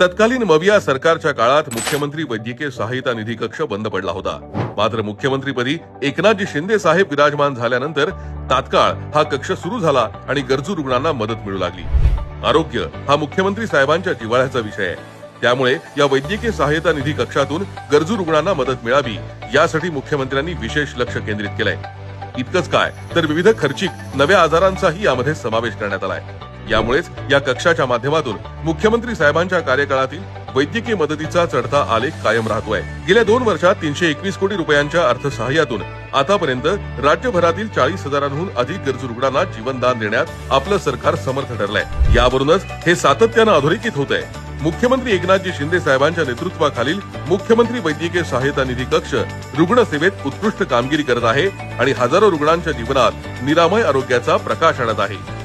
तत्कालीन मविया सरकारच्या काळात मुख्यमंत्री वैद्यकीय सहायता निधी कक्ष बंद पडला होता। मात्र मुख्यमंत्रीपदी एकनाथजी शिंदे साहेब विराजमान झाल्यानंतर तात्काळ हा कक्ष सुरू झाला आणि गरजू रुग्णांना मदत मिळू लागली। आरोग्य हा मुख्यमंत्री साहेबांच्या जिव्हाळ्याचा विषय आहे, त्यामुळे या वैद्यकीय सहायता निधी कक्षातून गरजू रुग्णांना मदत मिळावी यासाठी मुख्यमंत्र्यांनी विशेष लक्ष केंद्रित केलंय। इतकंच काय तर विविध खर्चिक नव्या आजारांचाही यामध्ये समावेश करण्यात आलाय। यामुळेच या कक्षाच्या माध्यमातून मुख्यमंत्री साहेबांच्या कार्यकाळातील वैद्यकीय मदतीचा चढता आलेख कायम राहतोय। गेल्या 2 वर्षात 321 कोटी रुपयांच्या अर्थसहाय्यातून आतापर्यंत राज्यभरातील 40,000हून अधिक गरजू रुग्णांना जीवनदान देण्यात आपलं सरकार समर्थ ठरलंय। यावरूनच हे सातत्यानं अधोरेखित होतंय। मुख्यमंत्री एकनाथजी शिंदे साहेबांच्या नेतृत्वाखालील मुख्यमंत्री वैद्यकीय सहायता निधी कक्ष रुग्णसेवेत उत्कृष्ट कामगिरी करत आहे आणि हजारो रुग्णांच्या जीवनात निरामय आरोग्याचा प्रकाश आणत आहे।